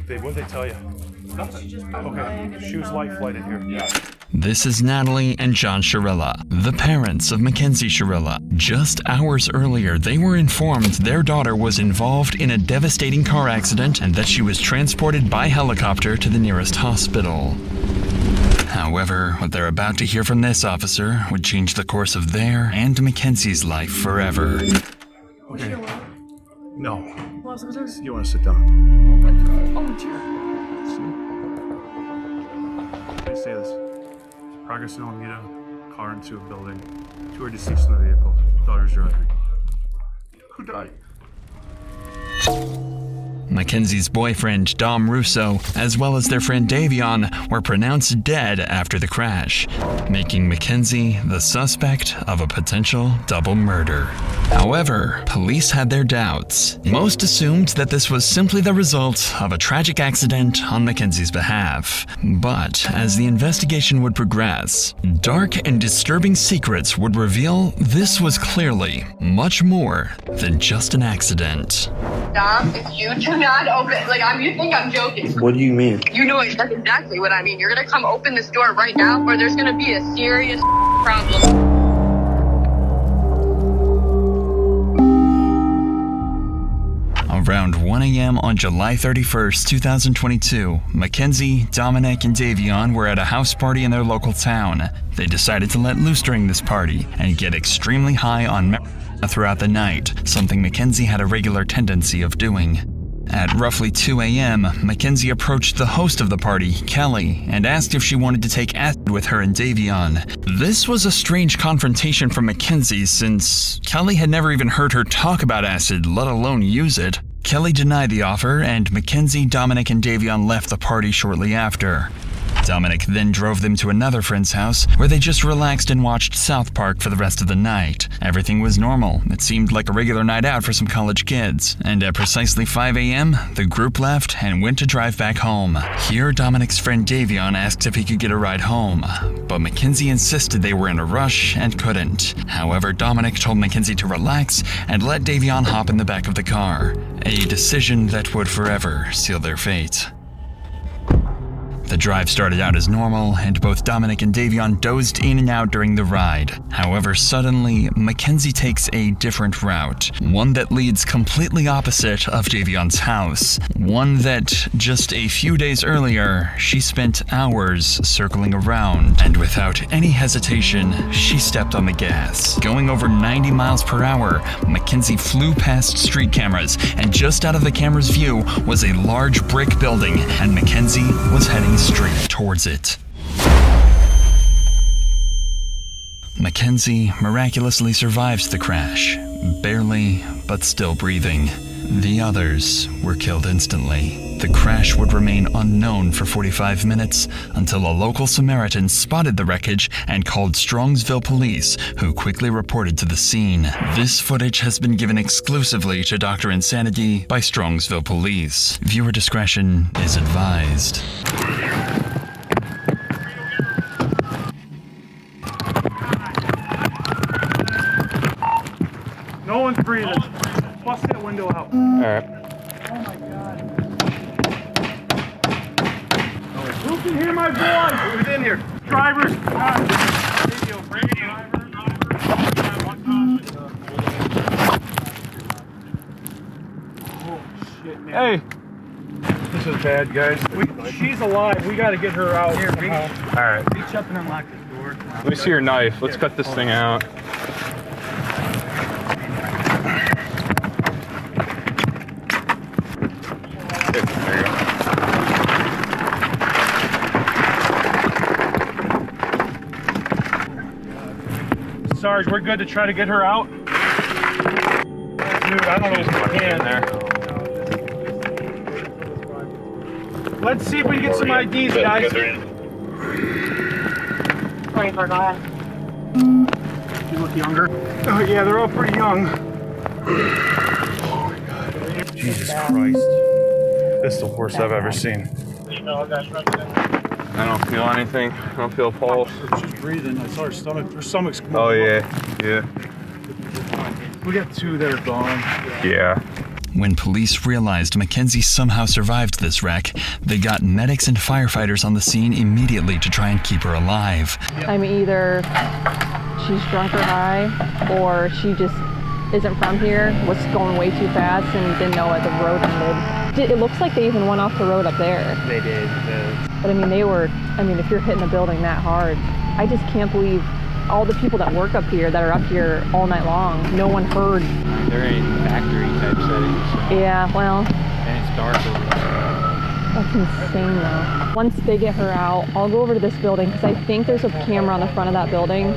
Babe, what did they tell you? Nothing. Okay, she was life flighted here. Yeah. This is Natalie and John Shirilla, the parents of Mackenzie Shirilla. Just hours earlier, they were informed their daughter was involved in a devastating car accident and that she was transported by helicopter to the nearest hospital. However, what they're about to hear from this officer would change the course of their and Mackenzie's life forever. Okay. No. What was You want to sit down? Oh, chair. They say this. Progress in Alameda, car into a building. 2 are deceased in the vehicle. Daughter's driving. Who died? Mackenzie's boyfriend, Dom Russo, as well as their friend Davion, were pronounced dead after the crash, making Mackenzie the suspect of a potential double murder. However, police had their doubts. Most assumed that this was simply the result of a tragic accident on Mackenzie's behalf. But as the investigation would progress, dark and disturbing secrets would reveal this was clearly much more than just an accident. Dom, if you do not open, you think I'm joking. What do you mean? You know that's exactly what I mean. You're gonna come open this door right now, or there's gonna be a serious problem. Around 1 a.m. on July 31st, 2022, Mackenzie, Dominic, and Davion were at a house party in their local town. They decided to let loose during this party and get extremely high on marijuana throughout the night, something Mackenzie had a regular tendency of doing. At roughly 2 a.m., Mackenzie approached the host of the party, Kelly, and asked if she wanted to take acid with her and Davion. This was a strange confrontation from Mackenzie since Kelly had never even heard her talk about acid, let alone use it. Kelly denied the offer, and Mackenzie, Dominic, and Davion left the party shortly after. Dominic then drove them to another friend's house where they just relaxed and watched South Park for the rest of the night. Everything was normal. It seemed like a regular night out for some college kids. And at precisely 5 a.m., the group left and went to drive back home. Here, Dominic's friend Davion asked if he could get a ride home, but Mackenzie insisted they were in a rush and couldn't. However, Dominic told Mackenzie to relax and let Davion hop in the back of the car, a decision that would forever seal their fate. The drive started out as normal, and both Dominic and Davion dozed in and out during the ride. However, suddenly, Mackenzie takes a different route, one that leads completely opposite of Davion's house, one that, just a few days earlier, she spent hours circling around, and without any hesitation, she stepped on the gas. Going over 90 miles per hour, Mackenzie flew past street cameras, and just out of the camera's view was a large brick building, and Mackenzie was heading straight towards it. Mackenzie miraculously survives the crash, barely, but still breathing. The others were killed instantly. The crash would remain unknown for 45 minutes until a local Samaritan spotted the wreckage and called Strongsville police, who quickly reported to the scene. This footage has been given exclusively to Dr. Insanity by Strongsville police. Viewer discretion is advised. No one's breathing. Bust that window out. Alright. Oh my God. Who can hear my voice? Who's in here? Drivers. Radio. Oh shit, man. Hey! This is bad, guys. She's alive. We gotta get her out. Here, Alright. reach up and unlock this door. Let me see your knife. Let's cut this thing out. There you go. Sarge, we're good to try to get her out? Dude, I don't know if we can. There. Let's see if we can get some IDs, guys. 24, go ahead. You look younger. Oh yeah, they're all pretty young. Oh my God. Jesus Christ. This is the worst I've ever seen. I don't feel anything. I don't feel a pulse. She's breathing. I saw her stomach. Her stomach's coming. Oh yeah. Yeah. We got 2 that are gone. Yeah. When police realized Mackenzie somehow survived this wreck, they got medics and firefighters on the scene immediately to try and keep her alive. I mean, either she's drunk or high, or she just isn't from here, was going way too fast and didn't know where the road ended. It looks like they even went off the road up there. They did. But I mean, if you're hitting a building that hard, I just can't believe all the people that work up here, that are up here all night long, no one heard. They're in factory type settings. So. Yeah, well. And it's dark over there. That's insane though. Once they get her out, I'll go over to this building because I think there's a camera on the front of that building.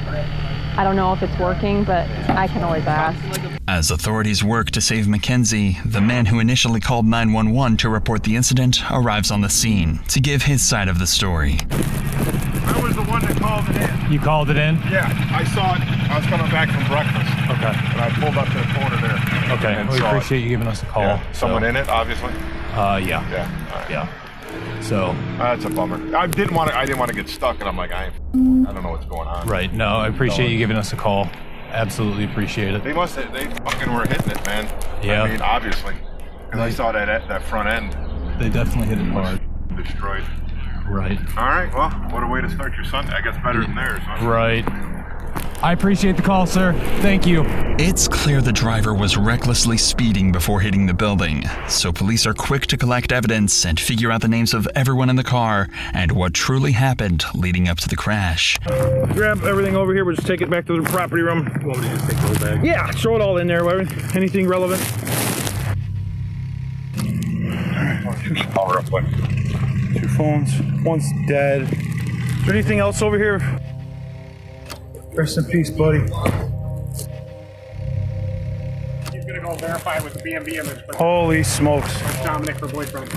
I don't know if it's working, but I can always ask. As authorities work to save Mackenzie, the man who initially called 911 to report the incident arrives on the scene to give his side of the story. I was the one that called it in. You called it in? Yeah, I saw it. I was coming back from breakfast. Okay. And I pulled up to the corner there. Okay. And We saw appreciate you giving us a call. Yeah. Someone in it, obviously. Yeah. Yeah. All right. Yeah. So. That's a bummer. I didn't want to get stuck, and I'm like, I don't know what's going on. Right. No, I appreciate you giving us a call. Absolutely appreciate it. They fucking were hitting it, man. Yeah. I mean, obviously. Because I saw that front end They definitely hit it hard. destroyed. Right. All right, well, what a way to start your Sunday. I guess better than theirs, huh? Right. I appreciate the call, sir. Thank you. It's clear the driver was recklessly speeding before hitting the building, so police are quick to collect evidence and figure out the names of everyone in the car and what truly happened leading up to the crash. Grab everything over here. We'll just take it back to the property room. You want me to just take the whole bag? Yeah, throw it all in there. Anything relevant? All real quick. 2 phones. One's dead. Is there anything else over here? Rest in peace, buddy. He's gonna go verify with the BMB image, but Holy smokes. Dominic, her boyfriend.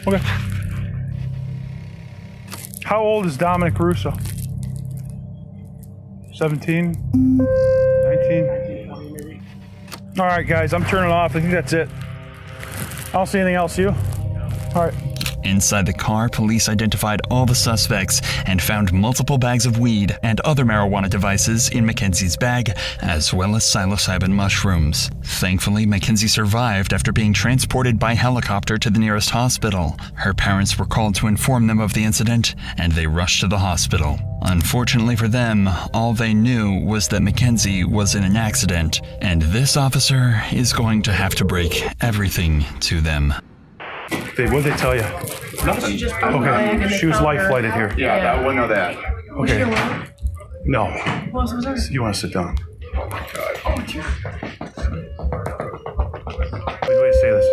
Okay. How old is Dominic Russo? 17? 19? All right, guys, I'm turning off. I think that's it. I don't see anything else. You? All right. Inside the car, police identified all the suspects and found multiple bags of weed and other marijuana devices in Mackenzie's bag, as well as psilocybin mushrooms. Thankfully, Mackenzie survived after being transported by helicopter to the nearest hospital. Her parents were called to inform them of the incident, and they rushed to the hospital. Unfortunately for them, all they knew was that Mackenzie was in an accident, and this officer is going to have to break everything to them. What did they tell you? Nothing. Okay, she was life flighted here. Yeah, I wouldn't know that. Okay. No. You want to sit down? Oh my God. Wait, say this.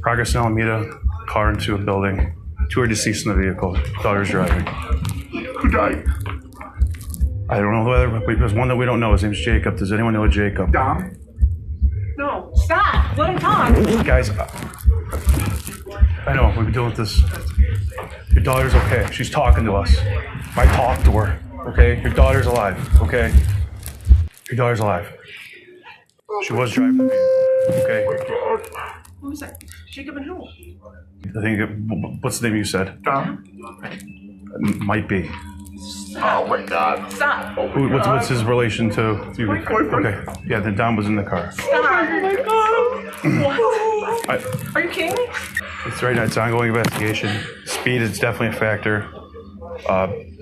Progress in Alameda, car into a building. 2 are deceased in the vehicle. Daughter's driving. Who died? I don't know whether, but there's one that we don't know. His name's Jacob. Does anyone know a Jacob? Dom? No, stop. Let him talk. Guys, I know, we've been dealing with this. Your daughter's okay. She's talking to us. I talked to her, okay? Your daughter's alive, okay? Your daughter's alive. She was driving the vehicle, okay? Who was that? Jacob and who? I think, what's the name you said? Dom. Might be. Oh my God. Stop. What's his relation to you? My boyfriend. Okay, yeah, then Dom was in the car. Stop. Oh my God. What? Are you kidding me? It's right now, it's an ongoing investigation. Speed is definitely a factor.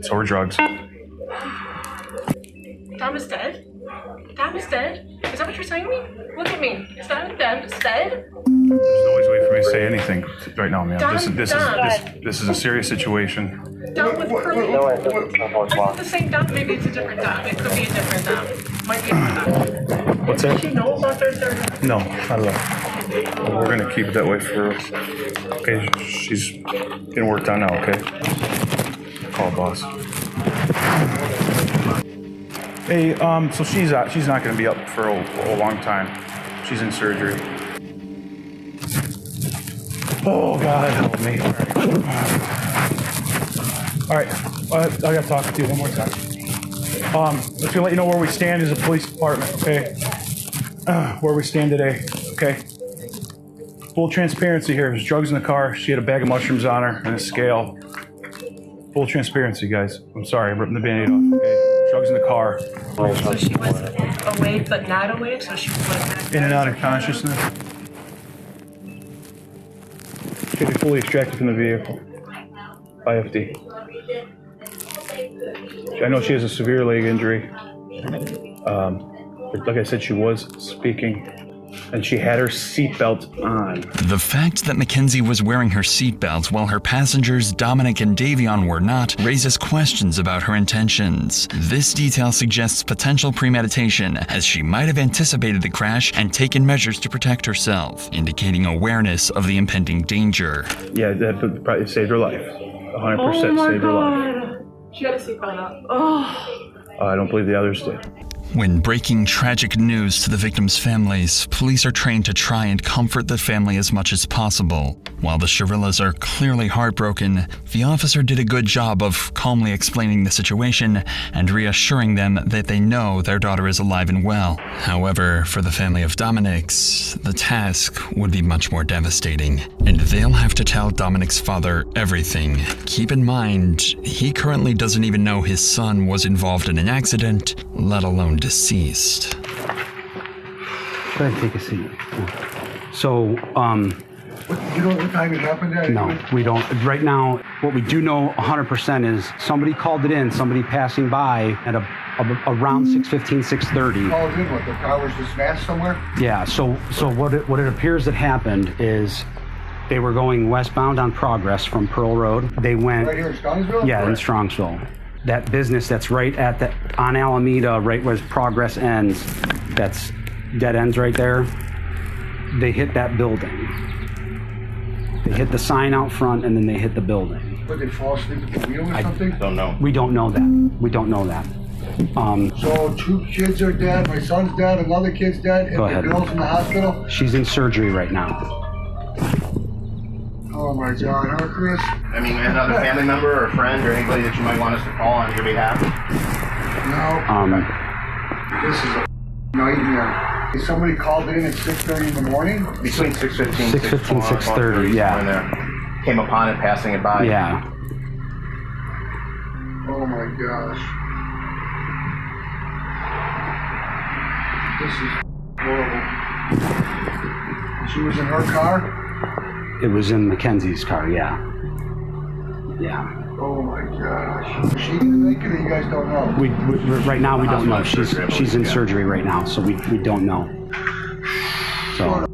So are drugs. Dom is dead? Dom is dead? Is that what you're saying to me? Look at me. Is Dom dead? Dead? There's always a way for me to say anything right now, man. Dom, This is a serious situation. Dom with curly. I thought the same Dom. Maybe it's a different Dom. It could be a different Dom. Might be a different Dom. What's Did that? she know about their No, not at all. We're gonna keep it that way for. Okay, she's getting worked on now. Okay. Call boss. Hey, so she's not gonna be up for a long time. She's in surgery. Oh God, help me! All right, I gotta talk to you one more time. Just gonna let you know where we stand as a police department. Okay. Where we stand today, okay? Full transparency here. There's drugs in the car. She had a bag of mushrooms on her and a scale. Full transparency, guys. I'm sorry, I'm ripping the Band-Aid off, okay? Drugs in the car. So she was awake but not awake, so she was like In and out of consciousness. Should be fully extracted from the vehicle. IFD. I know she has a severe leg injury. But like I said, she was speaking. And she had her seatbelt on. The fact that Mackenzie was wearing her seatbelt while her passengers Dominic and Davion were not raises questions about her intentions. This detail suggests potential premeditation, as she might have anticipated the crash and taken measures to protect herself, indicating awareness of the impending danger. Yeah, that probably saved her life. 100% saved her life. She had a seatbelt up. Oh. I don't believe the others did. When breaking tragic news to the victims' families, police are trained to try and comfort the family as much as possible. While the Shirillas are clearly heartbroken, the officer did a good job of calmly explaining the situation and reassuring them that they know their daughter is alive and well. However, for the family of Dominic's, the task would be much more devastating, and they'll have to tell Dominic's father everything. Keep in mind, he currently doesn't even know his son was involved in an accident, let alone deceased. Go ahead, take a seat. So, You know what time it happened at? no, we don't. Right now, what we do know 100% is somebody called it in, somebody passing by at around 6:15, 6:30. Called in, what, the car was just smashed somewhere? Yeah, so what it appears that happened is they were going westbound on Progress from Pearl Road. They went... Right here in Strongsville? Yeah, in Strongsville. That business that's right on Alameda, right where Progress ends, that's dead ends right there, they hit that building. They hit the sign out front and then they hit the building. Would they fall asleep at the wheel or something? Don't know. We don't know that. We don't know that. So 2 kids are dead, my son's dead, another kid's dead, and Go the ahead. girl's in the hospital? She's in surgery right now. Oh my God, huh, Chris? I mean, another family member or a friend or anybody that you might want us to call on your behalf? No. This is a nightmare. Is somebody called in at 6:30 in the morning? Between 6:15, 6:15, 6:30, yeah. Came upon it, passing it by. Yeah. Oh my gosh. This is horrible. She was in her car? It was in Mackenzie's car, yeah. Yeah. Oh my gosh. Is she gonna make it or you guys don't know? We right now we don't know. She's in surgery right now, so we don't know. So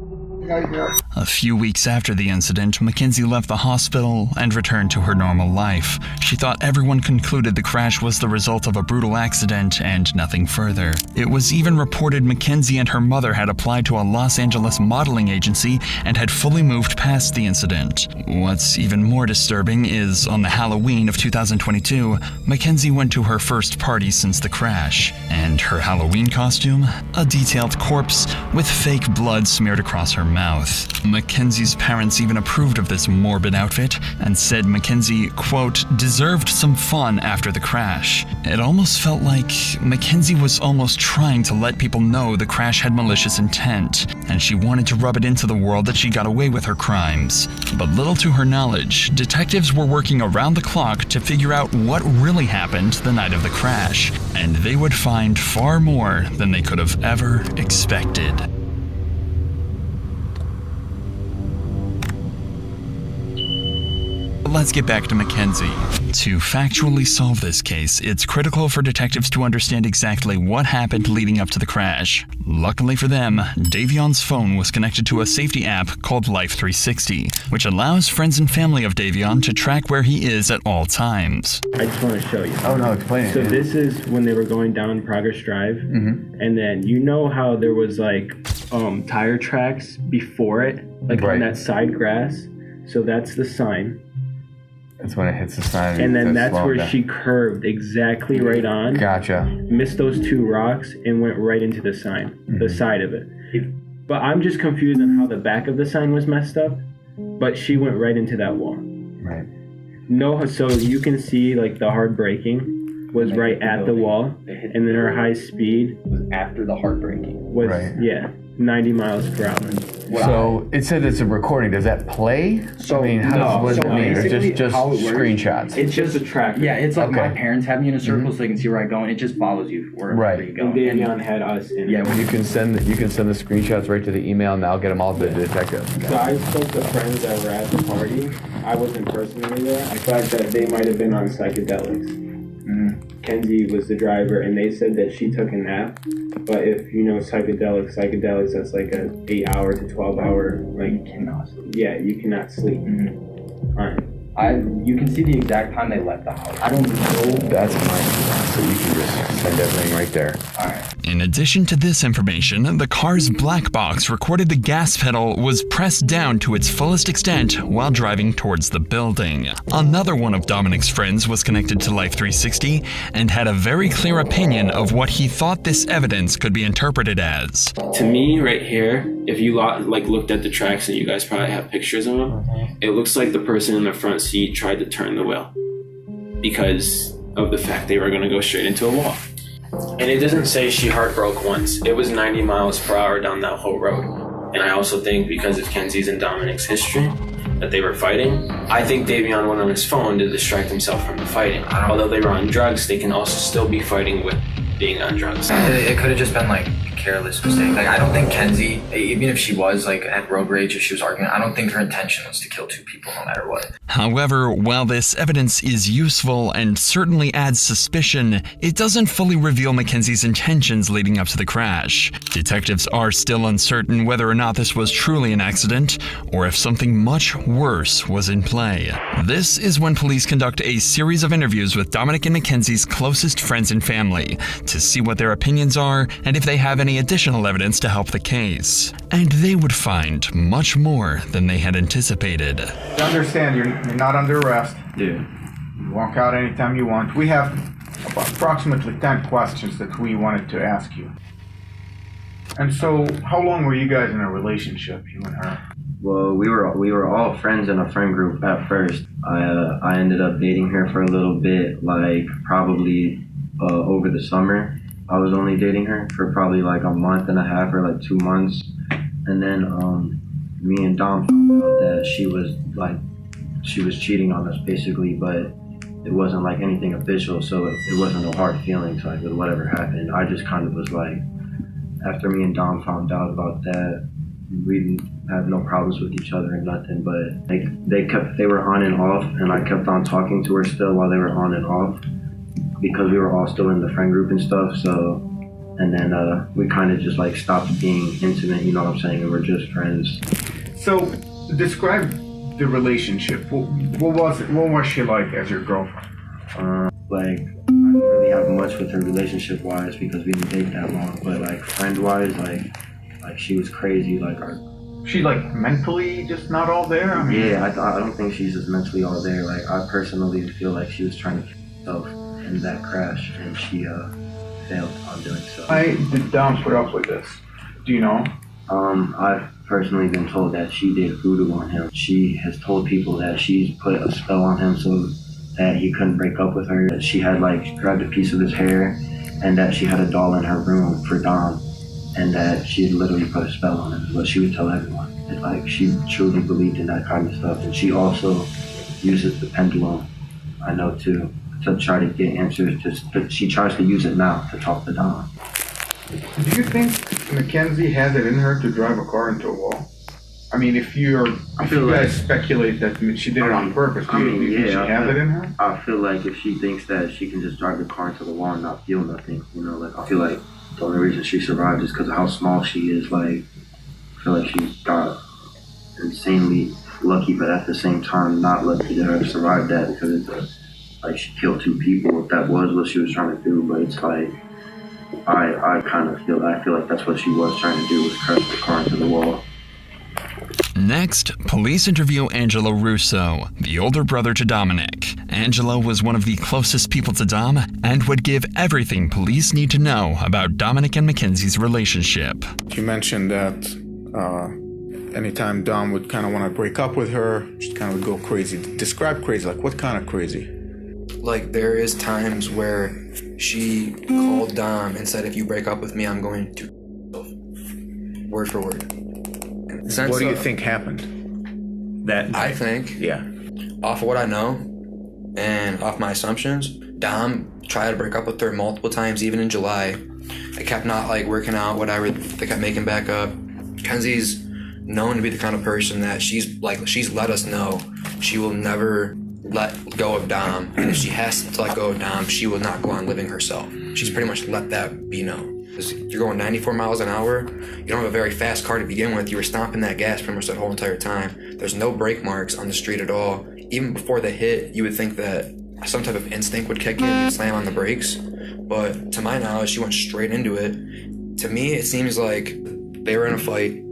Nightmare. A few weeks after the incident, Mackenzie left the hospital and returned to her normal life. She thought everyone concluded the crash was the result of a brutal accident and nothing further. It was even reported Mackenzie and her mother had applied to a Los Angeles modeling agency and had fully moved past the incident. What's even more disturbing is, on the Halloween of 2022, Mackenzie went to her first party since the crash. And her Halloween costume? A detailed corpse with fake blood smeared across her mouth. Mackenzie's parents even approved of this morbid outfit and said Mackenzie, quote, deserved some fun after the crash. It almost felt like Mackenzie was almost trying to let people know the crash had malicious intent, and she wanted to rub it into the world that she got away with her crimes. But little to her knowledge, detectives were working around the clock to figure out what really happened the night of the crash, and they would find far more than they could have ever expected. Let's get back to Mackenzie. To factually solve this case, it's critical for detectives to understand exactly what happened leading up to the crash. Luckily for them, Davion's phone was connected to a safety app called Life 360, which allows friends and family of Davion to track where he is at all times. I just want to show you. Oh no, explain it. So this is when they were going down Progress Drive, and then you know how there was like tire tracks before it, like on that side grass. So that's the sign. That's when it hits the sign. And then that's where she curved exactly right on. Gotcha. Missed those 2 rocks and went right into the sign, the side of it. But I'm just confused on how the back of the sign was messed up, but she went right into that wall. Right. No, so you can see like the hard braking was right at the wall, and then her high speed was after the hard braking. was 90 miles per hour. So it said it's a recording. Does that play? So I mean, what does it mean? Or just how it works, screenshots? It's just a tracker. Yeah, it's like my Okay. parents have me in a circle so they can see where I go, and it just follows you wherever Right. you go. And Davion had us in it. Yeah, You can send the screenshots right to the email, and I'll get them all to the detective. So I spoke to friends that were at the party. I wasn't personally there. I thought that they might have been on psychedelics. Kenzie was the driver, and they said that she took a nap. But if you know psychedelics, that's like a 8-hour to 12-hour, like, you cannot sleep. yeah, you cannot sleep. You can see the exact time they left the house. I don't know. That's fine. So you can just send everything right there. All right. In addition to this information, the car's black box recorded the gas pedal was pressed down to its fullest extent while driving towards the building. Another one of Dominic's friends was connected to Life 360 and had a very clear opinion of what he thought this evidence could be interpreted as. To me, right here, if you looked at the tracks, and you guys probably have pictures of them, it looks like the person in the front seat tried to turn the wheel because of the fact they were going to go straight into a wall. And it doesn't say she heart broke once. It was 90 miles per hour down that whole road. And I also think because of Kenzie's and Dominic's history that they were fighting, I think Davion went on his phone to distract himself from the fighting. Although they were on drugs, they can also still be fighting with being on drugs. It could have just been like a careless mistake. Like I don't think Kenzie, even if she was like had road rage or she was arguing, I don't think her intention was to kill two people no matter what. However, while this evidence is useful and certainly adds suspicion, it doesn't fully reveal Mackenzie's intentions leading up to the crash. Detectives are still uncertain whether or not this was truly an accident or if something much worse was in play. This is when police conduct a series of interviews with Dominic and Mackenzie's closest friends and family to see what their opinions are and if they have any additional evidence to help the case. And they would find much more than they had anticipated. You understand, you're not under arrest. Yeah. You walk out anytime you want. We have approximately 10 questions that we wanted to ask you. And so, how long were you guys in a relationship, you and her? Well, we were all friends in a friend group at first. I ended up dating her for a little bit, like probably over the summer. I was only dating her for probably like a month and a half or like 2 months. And then me and Dom found out that she was cheating on us basically, but it wasn't like anything official, so it wasn't no hard feelings like with whatever happened. I just kind of was like, after me and Dom found out about that, we didn't have no problems with each other and nothing, but they were on and off, and I kept on talking to her still while they were on and off because we were all still in the friend group and stuff. So, and then we kind of just like stopped being intimate, you know what I'm saying, and we're just friends. So, describe the relationship. What was she like as your girlfriend? Like, I didn't really have much with her relationship-wise because we didn't date that long, but like friend-wise, like she was crazy. Like she like mentally just not all there? I mean, yeah, I don't think she's just mentally all there. Like I personally feel like she was trying to kill herself in that crash, and she failed on doing so. Why did Dom put up with this? Do you know? I've personally been told that she did voodoo on him. She has told people that she's put a spell on him so that he couldn't break up with her. That she had like grabbed a piece of his hair, and that she had a doll in her room for Dom, and that she had literally put a spell on him. But she would tell everyone. And, like, she truly believed in that kind of stuff, and she also uses the pendulum, I know too, to try to get answers. She tries to use it now to talk to Dom. Do you think Mackenzie had it in her to drive a car into a wall? I mean, if you guys speculate that she did it on purpose, do you think she have it in her? I feel like if she thinks that she can just drive the car into the wall and not feel nothing, you know, like I feel like the only reason she survived is because of how small she is. Like, I feel like she got insanely lucky, but at the same time not lucky to have survived that, because it's like she killed 2 people if that was what she was trying to do. But it's like I feel like that's what she was trying to do, was crash the car into the wall. Next, police interview Angelo Russo, the older brother to Dominic. Angelo was one of the closest people to Dom and would give everything police need to know about Dominic and Mackenzie's relationship. You mentioned that anytime Dom would kind of want to break up with her, she kind of would go crazy. Describe crazy, like what kind of crazy? Like there is times where she called Dom and said, if you break up with me, I'm going to word for word. What do you think happened that night? I think, Yeah. off of what I know and off my assumptions, Dom tried to break up with her multiple times, even in July. It kept not like working out, whatever. They kept making back up. Kenzie's known to be the kind of person that she's let us know she will never let go of Dom. And if she has to let go of Dom, she will not go on living herself. She's pretty much let that be known. You're going 94 miles an hour. You don't have a very fast car to begin with. You were stomping that gas pretty much that whole entire time. There's no brake marks on the street at all. Even before the hit, you would think that some type of instinct would kick in and you'd slam on the brakes. But to my knowledge, she went straight into it. To me, it seems like they were in a fight.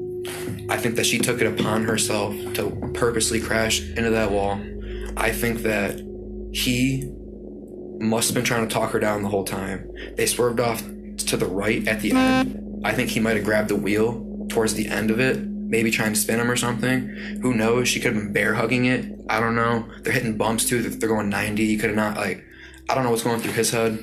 I think that she took it upon herself to purposely crash into that wall. I think that he must have been trying to talk her down the whole time. They swerved off to the right at the end. I think he might have grabbed the wheel towards the end of it, maybe trying to spin him or something. Who knows? She could have been bear hugging it. I don't know. They're hitting bumps too. They're going 90. He could have not, I don't know what's going through his head,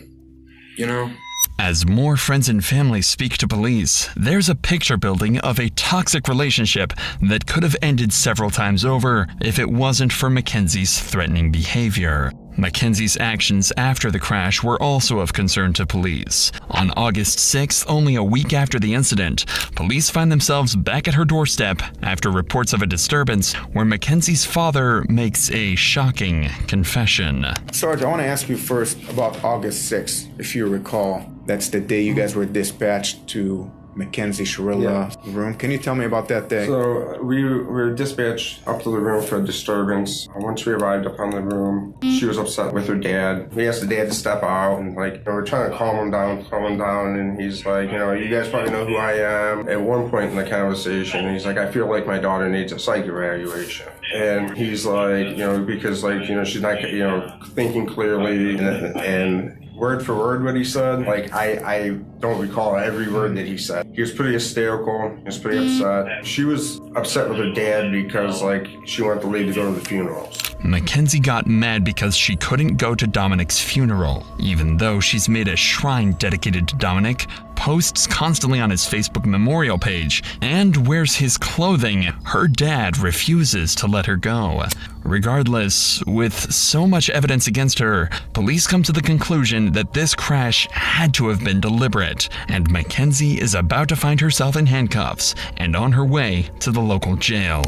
you know? As more friends and family speak to police, there's a picture building of a toxic relationship that could have ended several times over if it wasn't for Mackenzie's threatening behavior. Mackenzie's actions after the crash were also of concern to police. On August 6th, only a week after the incident, police find themselves back at her doorstep after reports of a disturbance where Mackenzie's father makes a shocking confession. Sarge, I want to ask you first about August 6th. If you recall, that's the day you guys were dispatched to Mackenzie Sharilla's room. Can you tell me about that day? So we were dispatched up to the room for a disturbance. Once we arrived up on the room, she was upset with her dad. We asked the dad to step out and we're trying to calm him down, and he's like, you guys probably know who I am. At one point in the conversation, he's like, I feel like my daughter needs a psych evaluation. And he's like, because she's not, thinking clearly and word for word what he said. I don't recall every word that he said. He was pretty hysterical. He was pretty upset. She was upset with her dad because, she wanted to leave to go to the funerals. Mackenzie got mad because she couldn't go to Dominic's funeral, even though she's made a shrine dedicated to Dominic, posts constantly on his Facebook memorial page, and wears his clothing. Her dad refuses to let her go. Regardless, with so much evidence against her, police come to the conclusion that this crash had to have been deliberate, and Mackenzie is about to find herself in handcuffs and on her way to the local jail.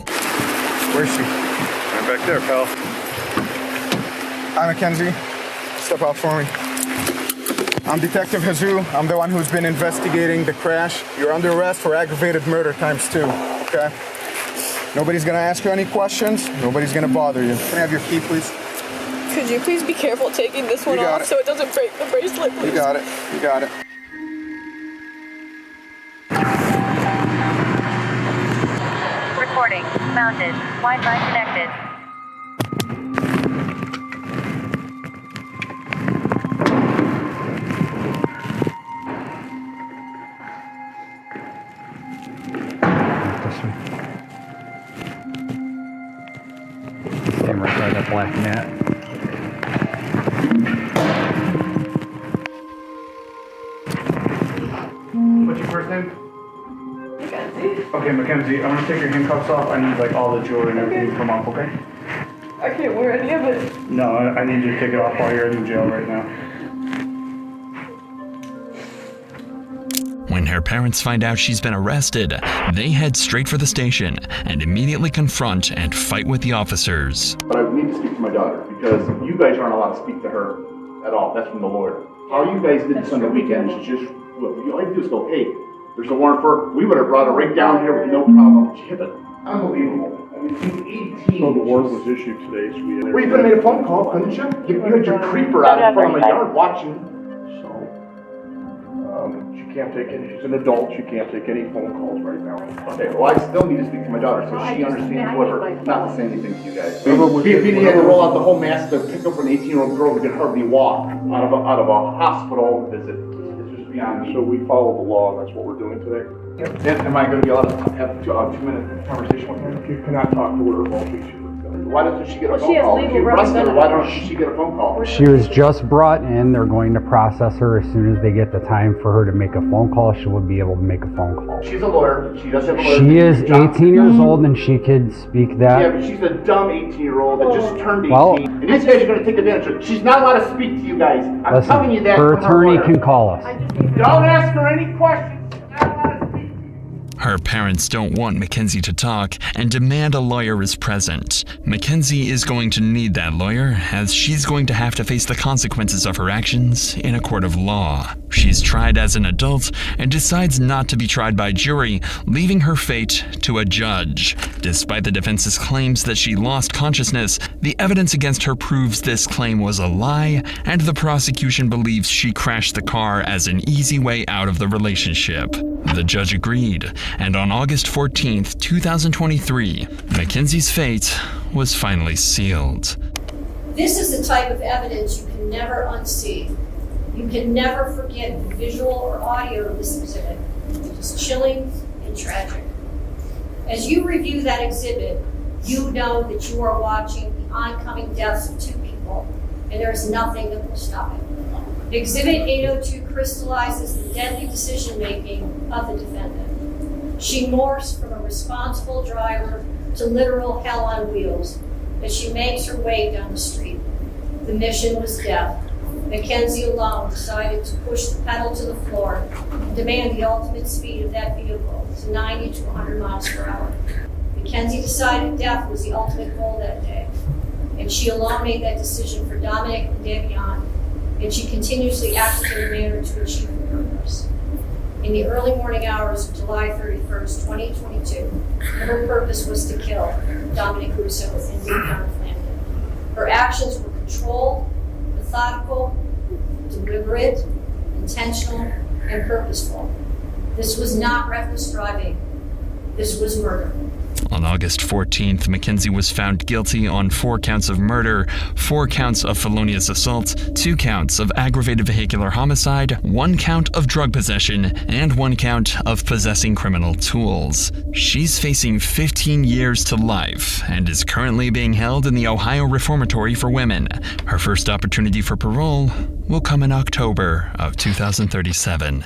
Where's she? Right back there, pal. Hi, Mackenzie. Step out for me. I'm Detective Hazoo. I'm the one who's been investigating the crash. You're under arrest for aggravated murder ×2, okay? Nobody's gonna ask you any questions. Nobody's gonna bother you. Can I have your key, please? Could you please be careful taking this one off so it doesn't break the bracelet, please? You got it. You got it. Recording. Mounted. Wi-Fi connected. Damn right by that black mat. What's your first name? Mackenzie. Okay, Mackenzie, I'm gonna take your handcuffs off. I need all the jewelry and everything to come off, okay? I can't wear any of it. No, I need you to take it off while you're in the jail right now. When her parents find out she's been arrested, they head straight for the station and immediately confront and fight with the officers. But I need to speak to my daughter because you guys aren't allowed to speak to her at all. That's from the lawyer. How you guys did this on the weekend is just, all you have to do is go, hey, there's a warrant for her. We would have brought her right down here with no problem. She hit it. Unbelievable. I mean, she's 18. So the warrant was issued today, so we... Well, you could have made a phone call, couldn't you? You had your creeper out in front of my yard watching. She can't take any, she's an adult, she can't take any phone calls right now. Okay, well, I still need to speak to my daughter so she understands whatever, not to say anything to you guys. Remember He had to roll out the whole mask to pick up an 18-year-old girl who could hardly walk out of a hospital visit. It's just beyond me. So we follow the law, and that's what we're doing today. Am I going to be allowed to have a 2-minute conversation with her? You cannot talk to her while she's here. Why doesn't she get a Well, phone she has call? legal If you arrested her, why don't she get a phone call? She was just brought in. They're going to process her as soon as they get the time for her to make a phone call. She will be able to make a phone call. She's a lawyer. She does have a lawyer. She is 18 years old and she could speak that. Yeah, but she's a dumb 18-year-old that just turned 18. Well- And these guys are going to take advantage of her. She's not allowed to speak to you guys. I'm telling you Listen, that. her from attorney lawyer. can call us. Don't ask her any questions. Her parents don't want Mackenzie to talk and demand a lawyer is present. Mackenzie is going to need that lawyer, as she's going to have to face the consequences of her actions in a court of law. She's tried as an adult and decides not to be tried by jury, leaving her fate to a judge. Despite the defense's claims that she lost consciousness, the evidence against her proves this claim was a lie, and the prosecution believes she crashed the car as an easy way out of the relationship. The judge agreed, and on August 14th, 2023, Mackenzie's fate was finally sealed. This is the type of evidence you can never unsee. You can never forget the visual or audio of this exhibit. It is chilling and tragic. As you review that exhibit, you know that you are watching the oncoming deaths of two people, and there is nothing that will stop it. Exhibit 802 crystallizes the deadly decision-making of the defendant. She morphs from a responsible driver to literal hell on wheels as she makes her way down the street. The mission was death. Mackenzie alone decided to push the pedal to the floor and demand the ultimate speed of that vehicle to 90 to 100 miles per hour. Mackenzie decided death was the ultimate goal that day, and she alone made that decision for Dominic and Davion, and she continuously acted in a manner to achieve her purpose. In the early morning hours of July 31st, 2022, her purpose was to kill Dominic Russo and Davion Flanagan. Her actions were controlled, methodical, deliberate, intentional, and purposeful. This was not reckless driving. This was murder. On August 14th, Mackenzie was found guilty on 4 counts of murder, 4 counts of felonious assault, 2 counts of aggravated vehicular homicide, 1 count of drug possession, and 1 count of possessing criminal tools. She's facing 15 years to life and is currently being held in the Ohio Reformatory for Women. Her first opportunity for parole will come in October of 2037.